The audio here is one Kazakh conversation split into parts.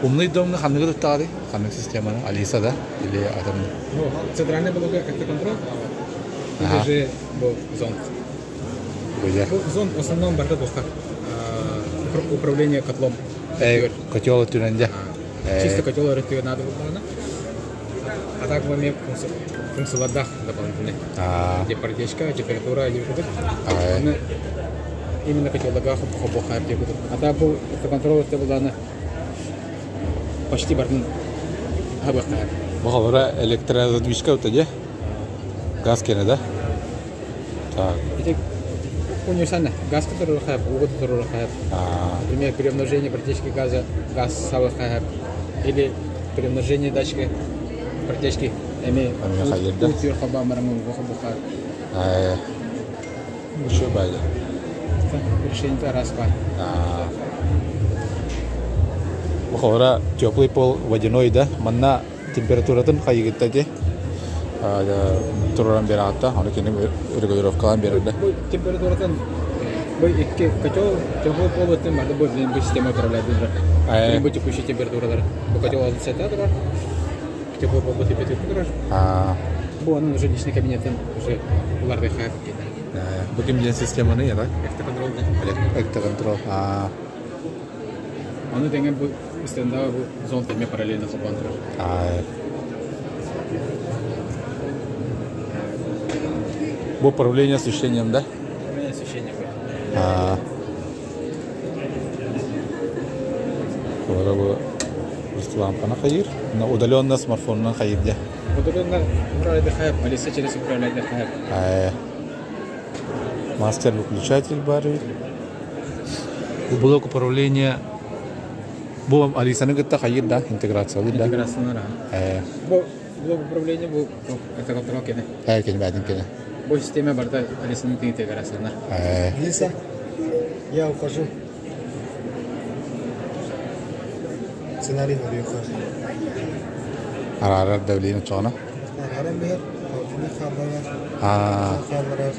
Умный дом на ханны готовы, ханны система Алиса, да, или Адам? Ну, центральный блок автоконтроль, это же был зонд. Зонд в основном барда был управление котлом. Котел это нельзя. Чисто котел это надо было, а так мы функция дах дополнительные, где протечка, температура, именно котел дага хобохайп, а так был автоконтроль это было почти бардын хабахайп. Бахалара электрозадвижка вот эти, газ кене, да? Так. Это универсально, газ который хайп, угол который хайп. Например, при умножении протечки газа газ сабахайп или при умножении датчика протечки эми утюр хабамараму хабахайп. Еще байда. Решение распад. Бахалара теплый пол водяной, да? Манна температура тон хайгит тади. Туран берата, он кене регулировка берда. Температура тон бой икки котел теплый пол это надо будет система управлять да. Либо текущая температура да. Бо котел от сета да. Теплый пол будет температура. Бо он уже личный кабинет уже ларды хайп да. Будем делать систему не, да? Автоконтроль да. Автоконтроль. Он dengan istilah zon temnya paralel dengan kontrol. Бо управление освещением, да? Управление освещением. Вот лампа на хайр, на удаленно смартфон на хайр, да? Удаленно управлять хайр, Алиса через управлять хайр. Мастер выключатель бары. Блок управления. Бо Алиса не говорит, хайр, да? Интеграция, да? Интеграция, да. Бо блок управления был это контроль кене. Кене бадин кене. Бо система барда Алиса не интеграция, да? Алиса, я ухожу. Сценарий на ухожу. Арарар давление чона. Арарар бер, хабар.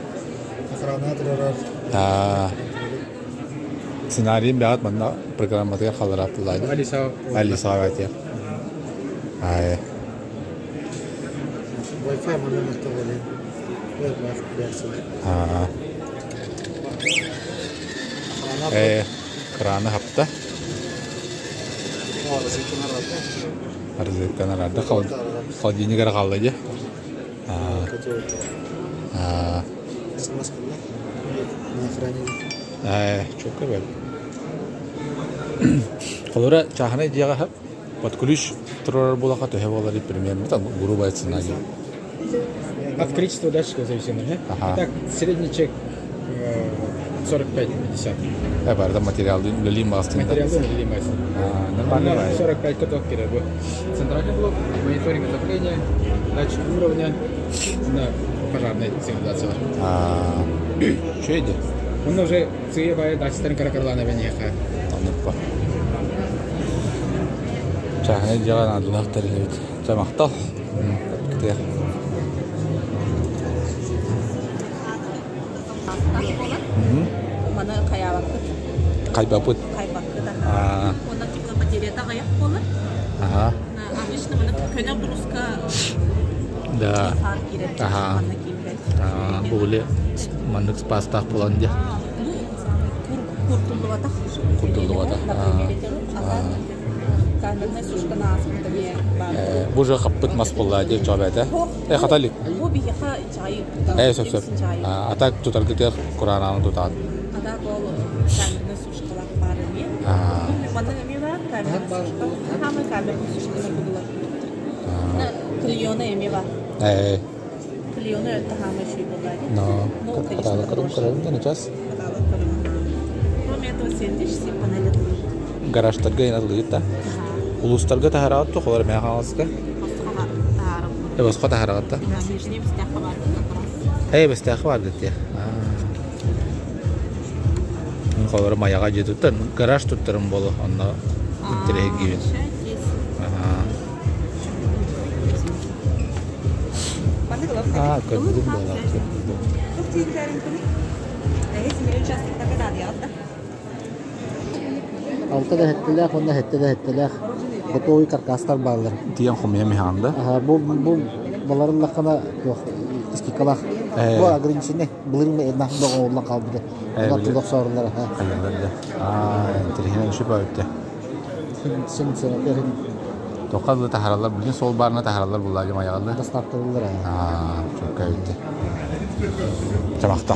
Охрана. Сценарий бягат манна программатер халарап лайд. Алиса ватя. Wi-Fi манна мастовали. Крана хапта. Арзыкана рада холодильник гара халлаja. Çok güzel. Kalora çahane diye hep подключ трор была хата хевалари примерно там грубо цена. От количества датчиков зависит, да? Так, средний чек 45-50. Это материал для лимастинга. Материал для лимастинга. Нормально. 45 котов кирабы. Центральный блок, мониторинг отопления, датчик уровня, на пожарной сигнализации. Что это? Он уже цеевая датчик каракарлана венеха. Чахне дело надо лахтарилет. Чамахтал. Где? Mana kayak waktu Кайбапут. kaybakı da. Onda tip материалда kayak olur. Ага. Обычно mana köne bruska. Да. Ага. Boleh manuk pasta pulang dia. Kurtuluvata. Kurtuluvata. Kendine suçka nasıl tabii. Bu же хаппыт мас болла деп жауап айта. Хаталик. Bu bir çayı. Söp. Ата тутаргытер Курананы тутат. Ада бол kendine suçkalar var mı? Bana ne var? Kendine suçkalar. Hamı kendine suçkalar bulurlar. Trilyonu emi var. Trilyonu öte hamı şey bulurlar. No. Katalı kırım da ne çaz? это сендиш, панели тут. Гаражтарга инат та. Улустарга тахарат то холар мен халаска. Басқа тахарат та. Бестәхе бар дит. Холар маяга жетүттен гараж туттырым болу анна интереги гибин. Көндүм болат. Altta da hettiler, onda hettiler. Готовый каркастар bağlar. Diyen xumya mihanda. Bu baların lakana yok. Eski kalak. Bu ограничение. Bunların ednah da oğlan kaldı. Bunlar tulak sorunlar. Hayırlı. Interehine düşüp öptü. Şimdi senetlerin Tokalı taharalar, bugün sol barına taharalar bulacağım ayağında. dastartırılır. Çok öptü. Çamakta.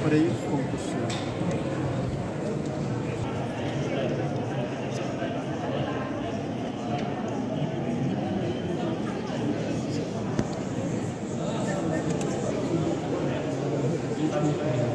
Parayı konkursu. Thank you.